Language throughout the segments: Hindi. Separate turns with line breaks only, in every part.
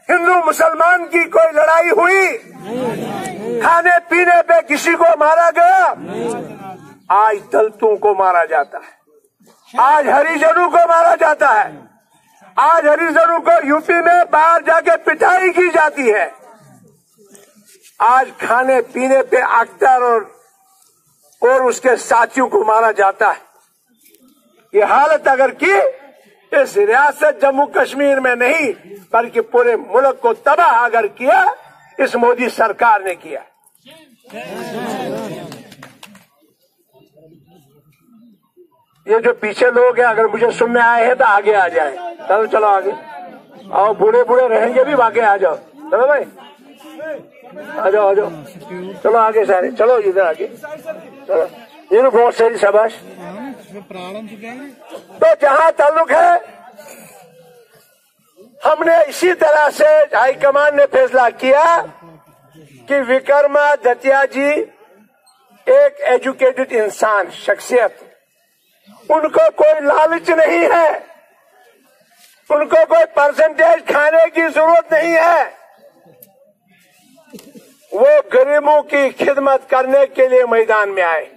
हिंदू मुसलमान की कोई लड़ाई हुई? खाने पीने पे किसी को मारा गया? आज दलितों को मारा जाता है, आज हरिजनों को मारा जाता है, आज हरिजनों को यूपी में बाहर जाके पिटाई की जाती है। आज खाने पीने पे अख्तर और उसके साथियों को मारा जाता है। ये हालत अगर की इस रियासत जम्मू कश्मीर में नहीं बल्कि पूरे मुल्क को तबाह अगर किया, इस मोदी सरकार ने किया। ये जो पीछे लोग हैं अगर मुझे सुनने आए हैं तो आगे आ जाए। चलो चलो आगे आओ, बूढ़े बूढ़े रहेंगे भी, आगे आ जाओ। चलो भाई आ जाओ आ जाओ, चलो आगे सारे, चलो इधर आगे चलो। ये बहुत सारी शाबाश। तो जहां ताल्लुक है, हमने इसी तरह से हाईकमान ने फैसला किया कि विक्रमादित्य जी एक एजुकेटेड इंसान, शख्सियत, उनको कोई लालच नहीं है, उनको कोई परसेंटेज खाने की जरूरत नहीं है। वो गरीबों की खिदमत करने के लिए मैदान में आए।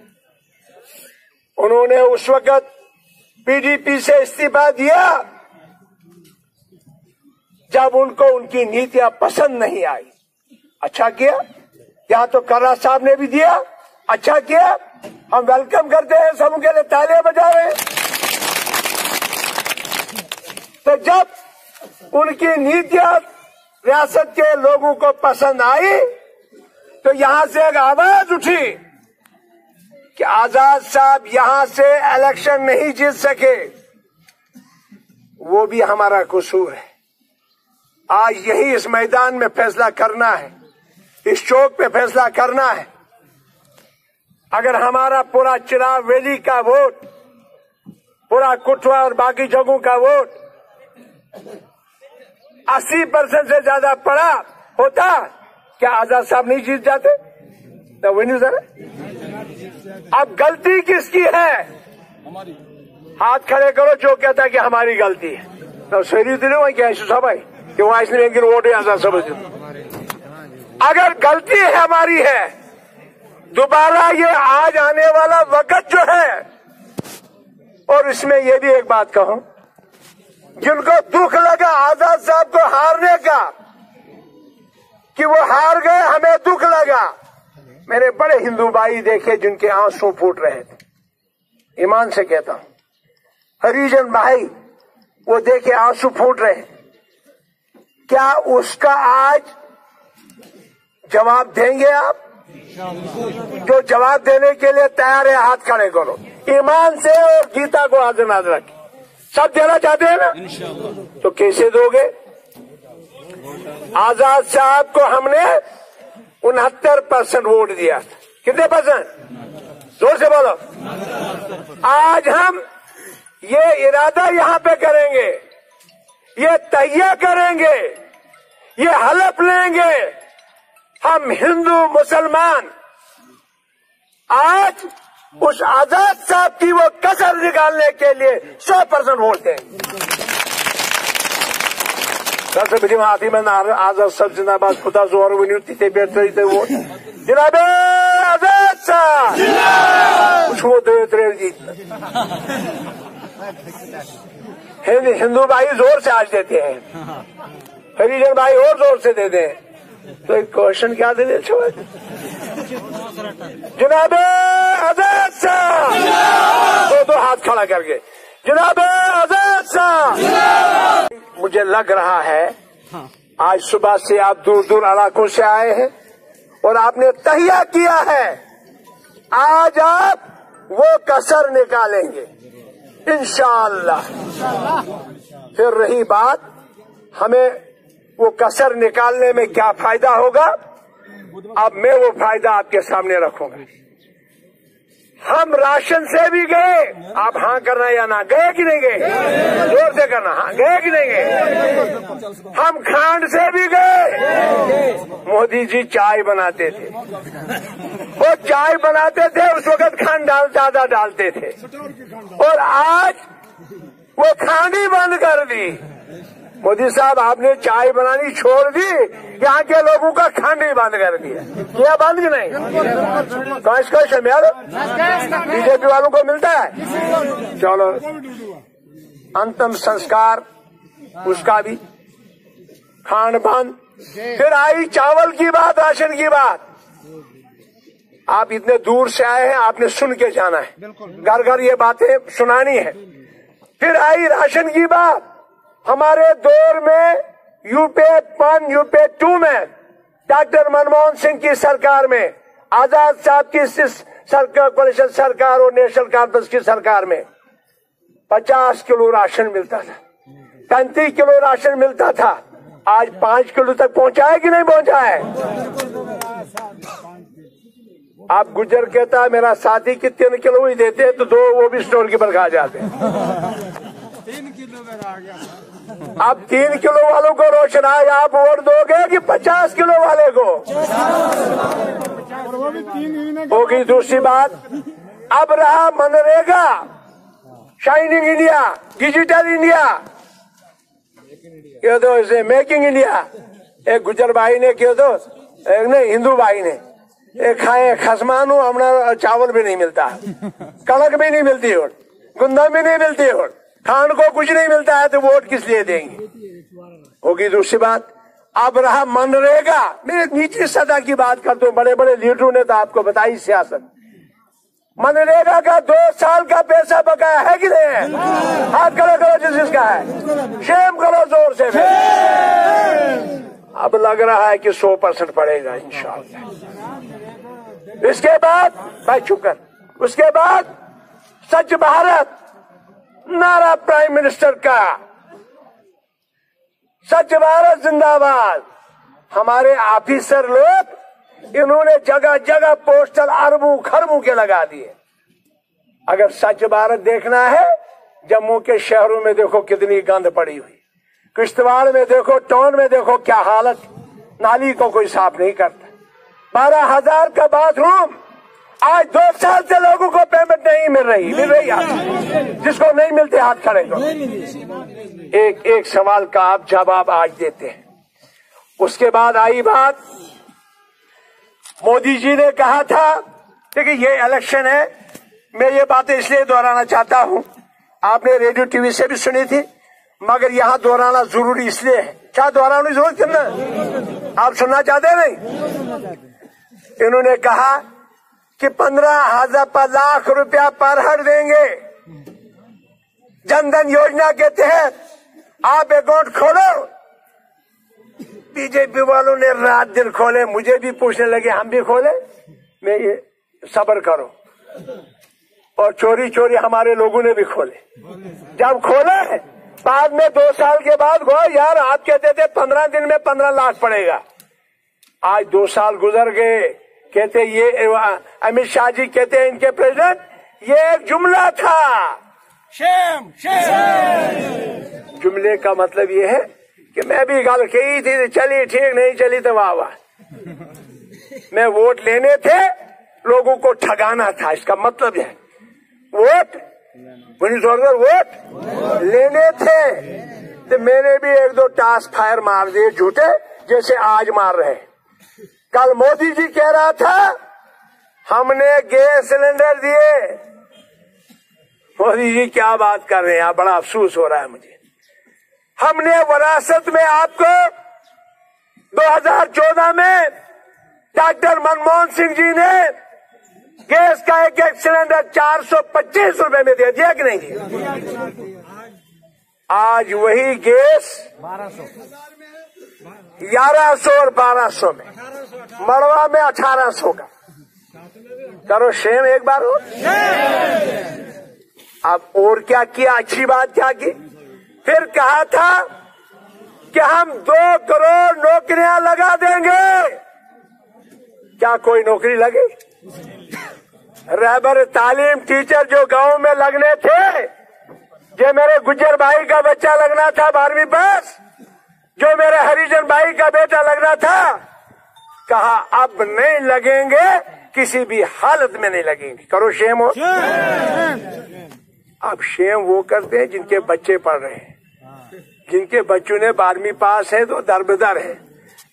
उन्होंने उस वक्त पीडीपी से इस्तीफा दिया जब उनको उनकी नीतियां पसंद नहीं आई। अच्छा किया, यहां तो कर्रा साहब ने भी दिया, अच्छा किया, हम वेलकम करते हैं, सब उनके लिए तालियां बजा रहे हैं। तो जब उनकी नीतियां रियासत के लोगों को पसंद आई तो यहां से एक आवाज उठी कि आजाद साहब यहां से इलेक्शन नहीं जीत सके, वो भी हमारा कसूर है। आज यही इस मैदान में फैसला करना है, इस चौक पे फैसला करना है। अगर हमारा पूरा चिराग वैली का वोट, पूरा कुटवा और बाकी जगहों का वोट 80% से ज्यादा पड़ा होता, क्या आजाद साहब नहीं जीत जाते? तो वही नहीं सर। अब गलती किसकी है? हाथ खड़े करो जो कहता है कि हमारी गलती है। तो सही दिलो वही क्या भाई कि वहां इसलिए वोट आजाद समझ। अगर गलती है हमारी है, दोबारा ये आज आने वाला वक्त जो है, और इसमें ये भी एक बात कहूं, जिनको दुख लगा आजाद साहब को हारने का कि वो हार गए, हमें दुख लगा। मेरे बड़े हिंदू भाई देखे जिनके आंसू फूट रहे थे, ईमान से कहता हूं, हरिजन भाई वो देखे आंसू फूट रहे। क्या उसका आज जवाब देंगे आप? जो जवाब देने के लिए तैयार है हाथ खड़े करो, ईमान से, और गीता को हाजिर नाजिर रखें। सब देना चाहते हैं ना? तो कैसे दोगे? आजाद साहब को हमने 69% वोट दिया। कितने परसेंट? जोर से बोलो। आज हम ये इरादा यहां पे करेंगे, ये तैयार करेंगे, ये हलफ लेंगे, हम हिंदू मुसलमान आज उस आजाद साहब की वो कसर निकालने के लिए 100% वोट देंगे। सबसे बड़ी हाथी में आजाद सब जिंदाबाद, खुदा जोर वनी तिथे बैठते वोट जनाब आजाद साहब कुछ वो दे जीत। हिंदू भाई जोर से आज देते हैं, हरिजन भाई और जोर से देते हैं। तो एक क्वेश्चन क्या दे दे जनाब आजाद साहब, दो हाथ खड़ा करके जनाब आजाद साहब। मुझे लग रहा है आज सुबह से आप दूर दूर इलाकों से आए हैं और आपने तहिया किया है, आज आप वो कसर निकालेंगे इंशाअल्लाह। फिर रही बात हमें वो कसर निकालने में क्या फायदा होगा, अब मैं वो फायदा आपके सामने रखूंगा। हम राशन से भी गए, आप हाँ करना या ना, गए कि नहीं गए? जोर से करना, हाँ गए कि नहीं गए? हम खांड से भी गए। मोदी जी चाय बनाते थे, वो चाय बनाते थे उस वक्त खांड ज्यादा डालते थे, और आज वो खांड ही बंद कर दी। मोदी साहब आपने चाय बनानी छोड़ दी, यहाँ के लोगों का खाना ही बंद कर दिया। क्या बंद की नहीं? बीजेपी वालों को मिलता है। चलो अंतिम संस्कार उसका भी खान बंद। फिर आई चावल की बात, राशन की बात। आप इतने दूर से आए हैं, आपने सुन के जाना है, घर घर ये बातें सुनानी है। फिर आई राशन की बात। हमारे दौर में यूपीए 1 यूपीए 2 में डॉक्टर मनमोहन सिंह की सरकार में, आजाद साहब की सरकार, परिषद सरकार और नेशनल कॉन्फ्रेंस की सरकार में 50 किलो राशन मिलता था, 35 किलो राशन मिलता था। आज 5 किलो तक पहुंचा है कि नहीं पहुंचा है? आप गुजर कहता है मेरा साथी कि 3 किलो ही देते हैं तो 2 वो भी स्टोर कीपर खा जाते हैं।
3 किलो मेरा आ गया।
अब 3 किलो वालों को रोशन आज आप वोट दोगे कि 50 किलो वाले को? होगी दूसरी बात। अब रहा MNREGA, shining India, digital India, कह दो इसे मेकिंग इंडिया। एक गुजर भाई ने कह दो, एक नहीं हिंदू भाई ने, एक खाए खसमानू हमारा चावल भी नहीं मिलता, कणक भी नहीं मिलती और गुंदा भी नहीं मिलती और खान को कुछ नहीं मिलता है तो वोट किस लिए देंगे? होगी दूसरी बात। अब रहा मनरेगा, मैं नीचे सतह की बात करता हूँ, बड़े बड़े लीडरों ने तो आपको बताई सियासत। मनरेगा का 2 साल का पैसा बकाया है कि नहीं है? हाथ करो जिसका है, शेम करो जोर से। अब लग रहा है कि 100% पड़ेगा इंशाअल्लाह। इसके बाद भाई चुप कर, उसके बाद स्वच्छ भारत नारा प्राइम मिनिस्टर का, स्वच्छ भारत जिंदाबाद। हमारे ऑफिसर लोग इन्होंने जगह जगह पोस्टर अरबों खरबों के लगा दिए। अगर स्वच्छ भारत देखना है, जम्मू के शहरों में देखो कितनी गंद पड़ी हुई, किश्तवाड़ में देखो, टाउन में देखो क्या हालत, नाली को कोई साफ नहीं करता। 12,000 का बाथरूम आज 2 साल से लोगों को पेमेंट नहीं मिल रही आज, जिसको नहीं मिलते हाथ खड़े करो। एक सवाल का आप जवाब आज देते हैं। उसके बाद आई बात, मोदी जी ने कहा था, देखिए ये इलेक्शन है, मैं ये बातें इसलिए दोहराना चाहता हूं, आपने रेडियो टीवी से भी सुनी थी, मगर यहाँ दोहराना जरूरी इसलिए है। क्या दोहराने की जरूरत करना? आप सुनना चाहते हैं? नहीं। इन्होंने कहा कि 15,000 लाख रुपया पर हेड देंगे जनधन योजना के तहत, आप अकाउंट खोलो। बीजेपी वालों ने रात दिन खोले, मुझे भी पूछने लगे हम भी खोले। मैं ये सब्र करो, और चोरी चोरी हमारे लोगों ने भी खोले। जब खोले बाद में 2 साल के बाद गो यार आप कहते थे 15 दिन में 15 लाख पड़ेगा। आज 2 साल गुजर गए, कहते ये अमित शाह जी कहते हैं इनके प्रेसिडेंट, ये एक जुमला था। Shem Shem. जुमले का मतलब ये है कि मैं भी गल कही थी, चली ठीक नहीं चली तो वाह वाह। मैं वोट लेने थे, लोगों को ठगाना था, इसका मतलब है वोट लेने थे। तो मैंने भी 1-2 टास्क फायर मार दिए झूठे, जैसे आज मार रहे। कल मोदी जी कह रहा था हमने गैस सिलेंडर दिए। मोदी जी क्या बात कर रहे हैं, बड़ा अफसोस हो रहा है मुझे। हमने विरासत में आपको 2014 में डॉक्टर मनमोहन सिंह जी ने गैस का एक सिलेंडर 425 रुपए में दे दिया कि नहीं दिया? आज वही गैस 1100 और 1200 में, मड़वा में 1800 का। करो शेम एक बार हो। अब और क्या किया, अच्छी बात क्या की? फिर कहा था कि हम 2 करोड़ नौकरियां लगा देंगे। क्या कोई नौकरी लगी? रहबर तालीम टीचर जो गांव में लगने थे, जो मेरे गुज्जर भाई का बच्चा लगना था 12वीं पास, जो मेरे हरिजन भाई का बेटा लगना था, कहा अब नहीं लगेंगे, किसी भी हालत में नहीं लगेंगे। करो शेम हो। अब शेम वो करते हैं जिनके बच्चे पढ़ रहे हैं। जिनके बच्चों ने 12वीं पास है तो दरबदर है,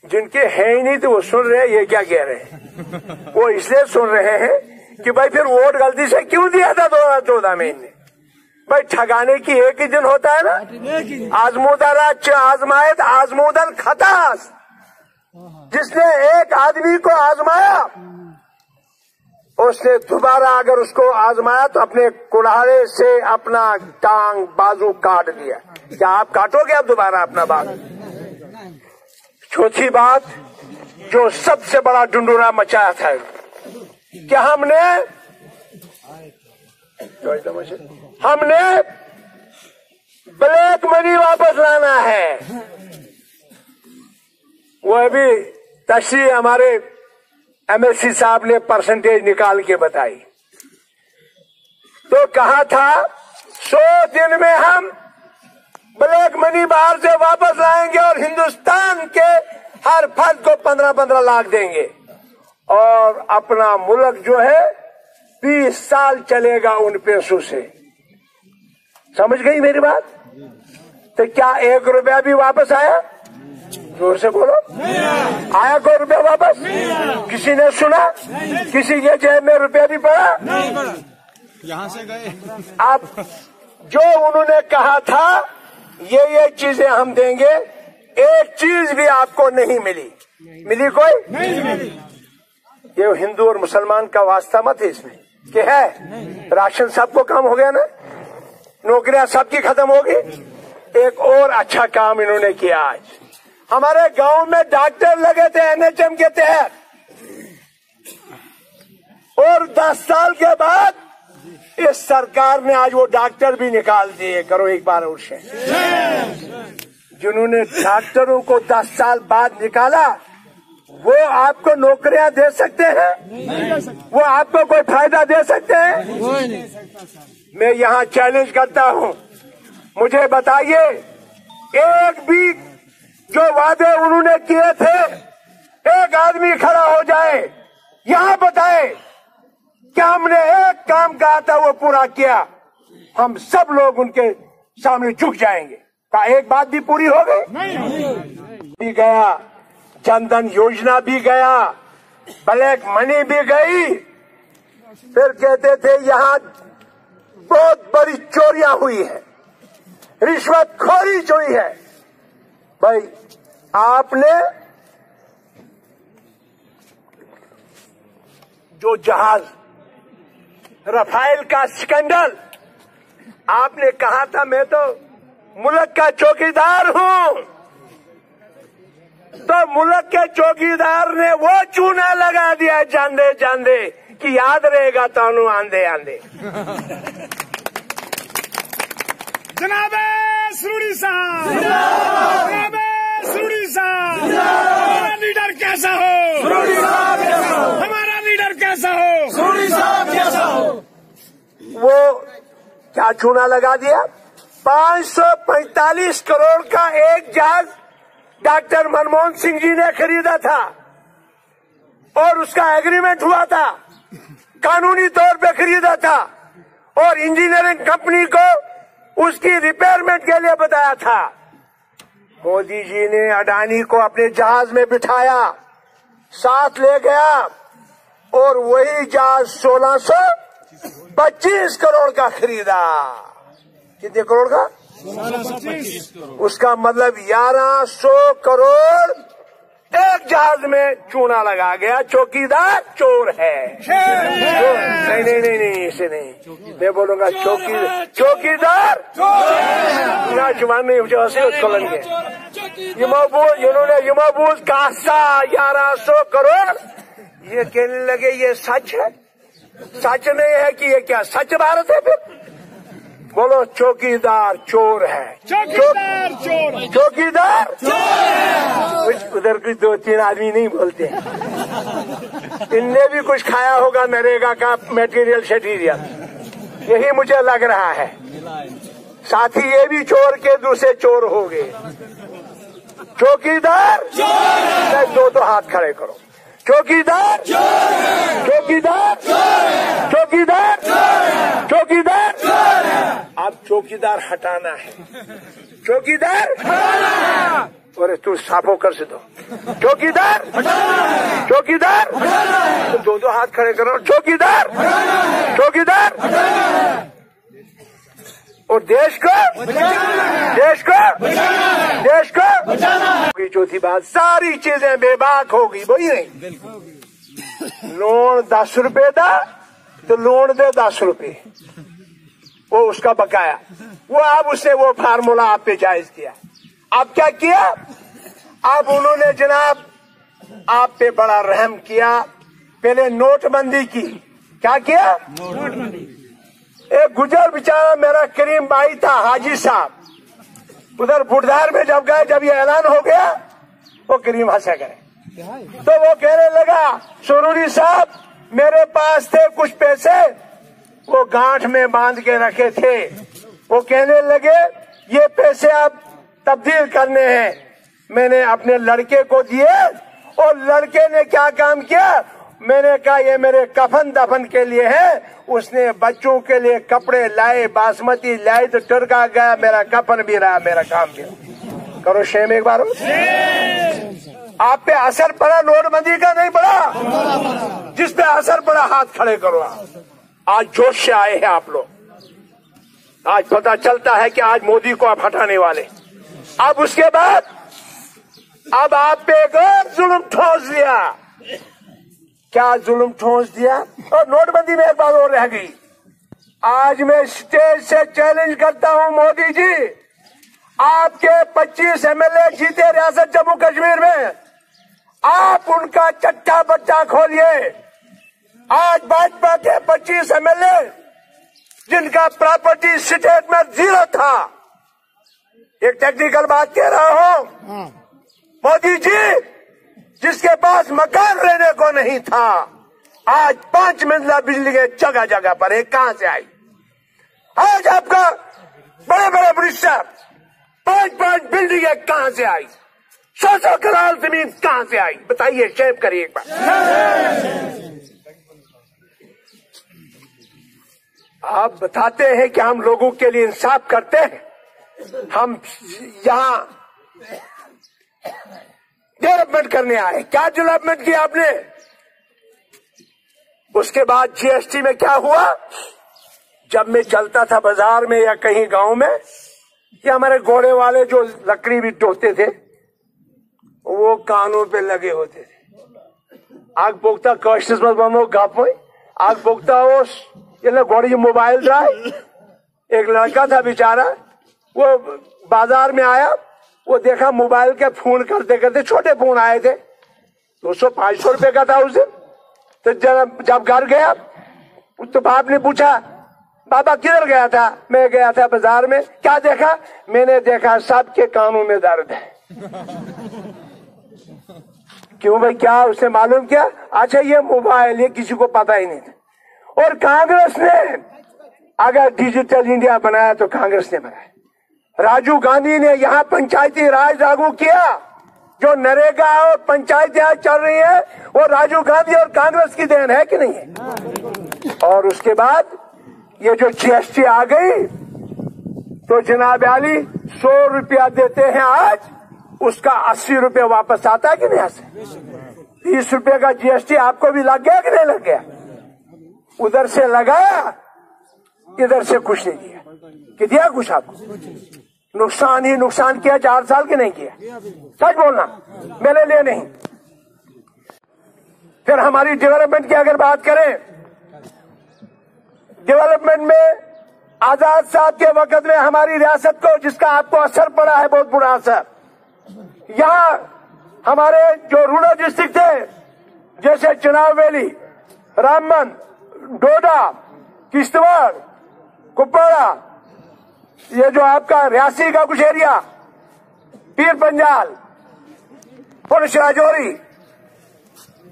जिनके है ही नहीं तो वो सुन रहे हैं ये क्या कह रहे हैं। वो इसलिए सुन रहे हैं कि भाई फिर वोट गलती से क्यों दिया था 2014 में इनने। भाई ठगाने की एक ही दिन होता है ना, आजमायत आजमूदल खतास। जिसने एक आदमी को आजमाया उसने दोबारा अगर उसको आजमाया तो अपने कुल्हाड़े से अपना टांग बाजू काट दिया। क्या आप काटोगे अब दोबारा अपना बाजू? चौथी बात जो सबसे बड़ा डुंडुरा मचाया था कि हमने ब्लैक मनी वापस लाना है। वो अभी तशरीह हमारे MSc साहब ने परसेंटेज निकाल के बताई तो कहा था 100 दिन में हम ब्लैक मनी बाहर से वापस लाएंगे और हिंदुस्तान के हर फर्द को 15-15 लाख देंगे और अपना मुल्क जो है 20 साल चलेगा उन पैसों से। समझ गई मेरी बात? तो क्या 1 रुपया भी वापस आया? जोर से बोलो, आया कोई रुपया वापस? किसी ने सुना? किसी के जेब में रुपया भी पड़ा?
यहाँ से गए।
अब जो उन्होंने कहा था ये चीजें हम देंगे, एक चीज भी आपको नहीं मिली। मिली कोई?
नहीं मिली।
ये हिंदू और मुसलमान का वास्ता मत है इसमें कि है राशन सबको कम हो गया ना, नौकरियां सबकी खत्म होगी। एक और अच्छा काम इन्होंने किया। आज हमारे गांव में डॉक्टर लगे थे NHM के तहत और 10 साल के बाद इस सरकार ने आज वो डॉक्टर भी निकाल दिए। करो एक बार उससे। जिन्होंने डॉक्टरों को 10 साल बाद निकाला वो आपको नौकरियां दे सकते हैं? वो आपको कोई फायदा दे सकते हैं? मैं यहाँ चैलेंज करता हूँ, मुझे बताइए एक भी जो वादे उन्होंने किए थे एक आदमी खड़ा हो जाए यहाँ बताए कि हमने एक काम कहा था वो पूरा किया, हम सब लोग उनके सामने झुक जाएंगे। का एक बात भी पूरी हो गई? भी गया, जनधन योजना भी गया, ब्लैक मनी भी गई। फिर कहते थे यहाँ बहुत बड़ी चोरियां हुई है, रिश्वतखोरी हुई है। भाई आपने जो जहाज रफाइल का स्कैंडल, आपने कहा था मैं तो मुल्क का चौकीदार हूं, तो मुल्क के चौकीदार ने वो चूना लगा दिया जांदे जांदे कि याद रहेगा तानू आंदे आंदे।
जनाबे सुरूरी साहब, जनाबे सुरूरी साहब, हमारा लीडर कैसा हो? सुरूरी साहब कैसा हो? हमारा लीडर कैसा हो? सुरूरी साहब कैसा हो?
वो क्या चूना लगा दिया? 545 करोड़ का एक जहाज डॉक्टर मनमोहन सिंह जी ने खरीदा था और उसका एग्रीमेंट हुआ था, कानूनी तौर पे खरीदा था और इंजीनियरिंग कंपनी को उसकी रिपेयरमेंट के लिए बताया था। मोदी जी ने अडानी को अपने जहाज में बिठाया, साथ ले गया और वही जहाज 1625 करोड़ का खरीदा। कितने करोड़ का?
1625।
उसका मतलब 1100 करोड़ एक जहाज में चूना लगा गया। चौकीदार चोर है। नहीं नहीं नहीं नहीं, इसे नहीं, मैं बोलूंगा चौकीदार ना जुबान नहीं उसको इन्होंने कासा 1100 करोड़। ये कहने लगे ये सच है? सच नहीं है कि ये क्या सच भारत है? फिर बोलो चौकीदार चोर है।
चौकीदार चोर,
चौकीदार उधर कुछ 2-3 आदमी नहीं बोलते, इनने भी कुछ खाया होगा नरेगा का मटेरियल शेटीरियल, यही मुझे लग रहा है। साथ ही ये भी चोर के दूसरे चोर हो गए। चौकीदार दो हाथ खड़े करो। चौकीदार चौकीदार चौकीदार चौकीदार। अब चौकीदार हटाना है। चौकीदार अरे तू साफो कर से दो। चौकीदार चौकीदार तो दो हाथ खड़े करो। चौकीदार चौकीदार और देश को चौथी बात, सारी चीजें बेबाक होगी। वही नहीं, लोन 10 रुपए दा तो लोन दे 10 रुपए, वो उसका बकाया। वो अब उसने वो फार्मूला आप पे जायज किया। अब क्या किया? अब उन्होंने जनाब आप पे बड़ा रहम किया। पहले नोटबंदी की। क्या किया? नोटबंदी। एक गुजर बेचारा मेरा करीम भाई था, हाजी साहब, उधर बुढ़धार में जब गए, जब ये ऐलान हो गया, वो करीम हंसे गए। तो वो कहने लगा, सुरूरी साहब मेरे पास थे कुछ पैसे, वो गांठ में बांध के रखे थे। वो कहने लगे ये पैसे अब तब्दील करने हैं। मैंने अपने लड़के को दिए और लड़के ने क्या काम किया, मैंने कहा ये मेरे कफन दफन के लिए है। उसने बच्चों के लिए कपड़े लाए, बासमती लाई, तो टुरका गया, मेरा कफन भी रहा, मेरा काम भी रहा। करो शेम एक बार। आप पे असर पड़ा नोटबंदी का? नहीं पड़ा। जिस पे असर पड़ा हाथ खड़े करो। आज जोश से आए हैं आप लोग। आज पता चलता है कि आज मोदी को आप हटाने वाले। अब उसके बाद अब आप पे एक और जुल्म ठोस दिया। क्या जुल्म ठोस दिया? और नोटबंदी में एक बात और रह गई। आज मैं स्टेज से चैलेंज करता हूं, मोदी जी आपके 25 MLA जीते रियासत जम्मू कश्मीर में, आप उनका चट्टा बट्टा खोलिए। आज भाजपा के 25 MLA जिनका प्रॉपर्टी स्टेटमेंट 0 था, एक टेक्निकल बात कह रहा हूं, मोदी जी जिसके पास मकान रहने को नहीं था, आज 5 मंजिला बिजली के जगह जगह पर है। कहां से आई? आज आपका बड़े बड़े मिनिस्टर 5-5 बिल्डिंगें कहां से आई? 100 करोड़ जमीन कहां से आई? बताइए, शेप करिए एक बार। आप बताते हैं कि हम लोगों के लिए इंसाफ करते हैं। हम यहां डेवलपमेंट करने आए। क्या डेवलपमेंट किया आपने? उसके बाद GST में क्या हुआ? जब मैं चलता था बाजार में या कहीं गांव में, ये हमारे घोड़े वाले जो लकड़ी भी ढोते थे, वो कानों पे लगे होते थे। आग पोखता कष्ट बनो गाप में आग पोखता हो ये घोड़े मोबाइल ड्राई। एक लड़का था बेचारा, वो बाजार में आया, वो देखा मोबाइल के फोन करते करते, छोटे फोन आए थे, 200-500 रुपए का था उस दिन। तो जब घर गया तो बाप ने पूछा, बाबा किधर गया था? मैं गया था बाजार में। क्या देखा? मैंने देखा सबके कानों में दर्द है। क्यों भाई, क्या? उसने मालूम किया, अच्छा ये मोबाइल, ये किसी को पता ही नहीं था। और कांग्रेस ने अगर डिजिटल इंडिया बनाया तो कांग्रेस ने बनाया। राजीव गांधी ने यहाँ पंचायती राज लागू किया। जो नरेगा और पंचायती राज चल रही है वो राजीव गांधी और कांग्रेस की देन है कि नहीं है? और उसके बाद ये जो GST आ गई तो जनाब आली 100 रुपया देते हैं आज, उसका 80 रुपया वापस आता है कि नहीं? से 30 रुपये का GST आपको भी लग गया कि नहीं लग गया? उधर से लगाया, इधर से कुछ नहीं दिया। कि दिया कुछ आपको? नुकसान ही नुकसान किया 4 साल के नहीं किया। सच बोलना, मेरे लिए नहीं। फिर हमारी डेवलपमेंट की अगर बात करें, डेवलपमेंट में आजाद साहब के वक्त में हमारी रियासत को, जिसका आपको असर पड़ा है, बहुत बुरा असर, यहाँ हमारे जो रूरल डिस्ट्रिक्ट थे, जैसे चुनाव वैली, रामबन, डोडा, किश्तवाड़, कुपवाड़ा, ये जो आपका रियासी का कुछ एरिया, पीर पंजाल, पुंछ राजौरी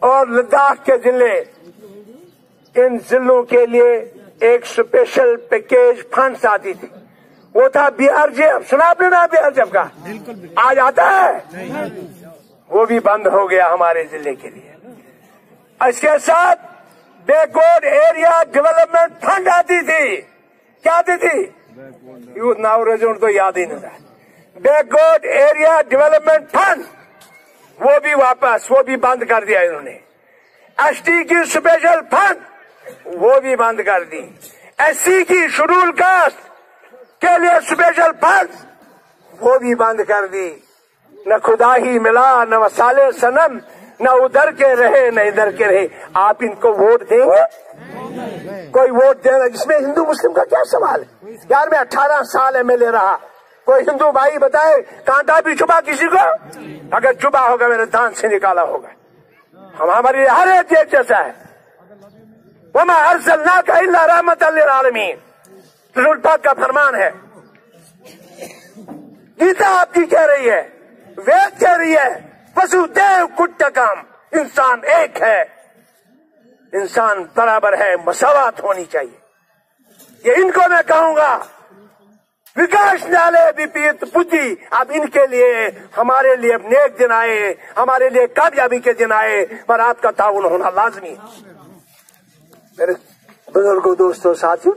और लद्दाख के जिले, इन जिलों के लिए एक स्पेशल पैकेज फंड्स आती थी। वो था BRJF। सुना आपने ना BRJF का? आज आता है? वो भी बंद हो गया हमारे जिले के लिए। इसके साथ बैकवर्ड एरिया डेवलपमेंट फंड आती थी। क्या आती थी? यूथ नाव रेजोन तो याद ही नहीं रहा। बैकवर्ड एरिया डेवलपमेंट फंड वो भी बंद कर दिया इन्होंने। एसटी की स्पेशल फंड वो भी बंद कर दी। एससी की शेड्यूल कास्ट के लिए स्पेशल फंड वो भी बंद कर दी। न खुदा ही मिला न वसाले सनम, न उधर के रहे न इधर के रहे। आप इनको वोट देंगे? कोई वोट देना, इसमें हिंदू मुस्लिम का क्या सवाल है यार? मैं 18 साल एमएलए रहा, कोई हिंदू भाई बताए कांटा भी चुभा किसी को? अगर चुभा होगा मेरे दांत से निकाला होगा। हमारी हर एक जैसा है। वमा अरसलनाका इल्ला रहमतल लिल आलमीन, रसूल पाक का फरमान है। गीता आपकी कह रही है, वेद कह रही है, वसुदेव कुट्टकम, इंसान एक है, इंसान बराबर है, मसावत होनी चाहिए। ये इनको मैं कहूंगा, विकास न्यायालय विपरीत बुद्धि। अब इनके लिए हमारे लिए नेक दिन आए, हमारे लिए कामयाबी के दिन आए, पर आपका ताउन होना लाजमी है। मेरे बुजुर्गों, दोस्तों, साथियों,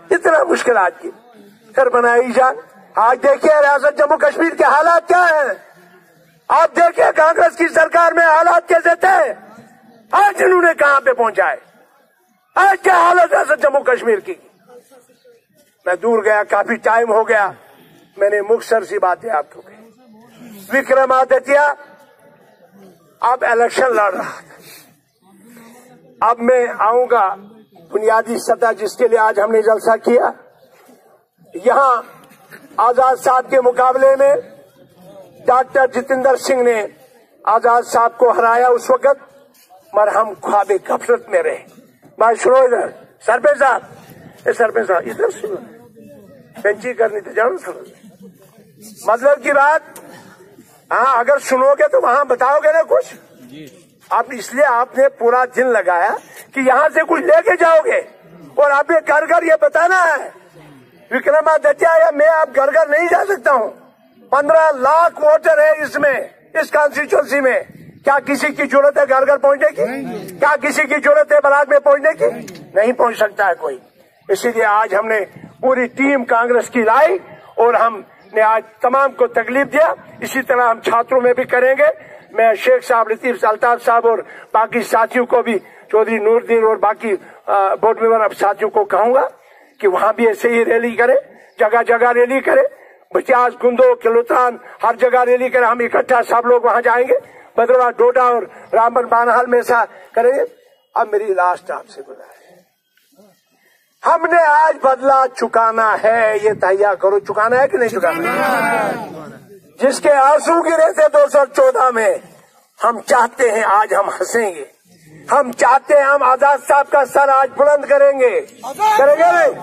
इतना मुश्किल आज की कर बनाई जाए। आज देखिए रियासत जम्मू कश्मीर के हालात क्या है। आप देखिए कांग्रेस की सरकार में हालात कैसे थे, आज इन्होंने कहां पे पहुंचाए। आज क्या हालत रियासत जम्मू कश्मीर की। मैं दूर गया, काफी टाइम हो गया, मैंने मुख्तसर सी बातें आपको कही। विक्रमादित्य अब इलेक्शन लड़ रहा था। अब मैं आऊंगा बुनियादी सतह जिसके लिए आज हमने जलसा किया। यहां आजाद साहब के मुकाबले में डॉक्टर जितेंद्र सिंह ने आजाद साहब को हराया उस वक्त, मगर हम ख्वाबे गफलत में रहे। भाई सुनो इधर, सरपंच साहब इधर सुनो, बेंची करनी तो जानो सुनो। मतलब की बात, हाँ, अगर सुनोगे तो वहां बताओगे ना कुछ। आप इसलिए आपने पूरा दिन लगाया कि यहां से कुछ लेके जाओगे, और आपने घर घर ये बताना है विक्रमादित्य या मैं आप घर घर नहीं जा सकता हूं। 15 लाख वोटर है इसमें, इस कॉन्स्टिट्यूंसी में। क्या किसी की जरूरत है घर घर पहुंचने की? क्या किसी की जरूरत है बरात में पहुंचने की? नहीं पहुंच सकता है कोई। इसीलिए आज हमने पूरी टीम कांग्रेस की लाई और हमने आज तमाम को तकलीफ दिया। इसी तरह हम छात्रों में भी करेंगे। मैं शेख साहब, लतीफ अल्ताफ साहब और बाकी साथियों को भी, चौधरी नूरुद्दीन और बाकी बोर्ड मेंबर साथियों को कहूंगा कि वहां भी ऐसे ही रैली करे, जगह जगह रैली करे, बचास, गुंदो, किलोतान, हर जगह रैली करे। हम इकट्ठा सब लोग वहां जाएंगे, भद्रवा, डोडा और रामबन, बानहाल में ऐसा करेंगे। अब मेरी लास्ट आपसे गुजारिश, हमने आज बदला चुकाना है, ये तैयार करो। चुकाना है कि नहीं चुकाना है? जिसके आंसू गिरे थे 2014 में, हम चाहते हैं आज हम हंसेंगे। हम चाहते हैं हम आजाद साहब का सर आज बुलंद करेंगे। करेंगे नहीं?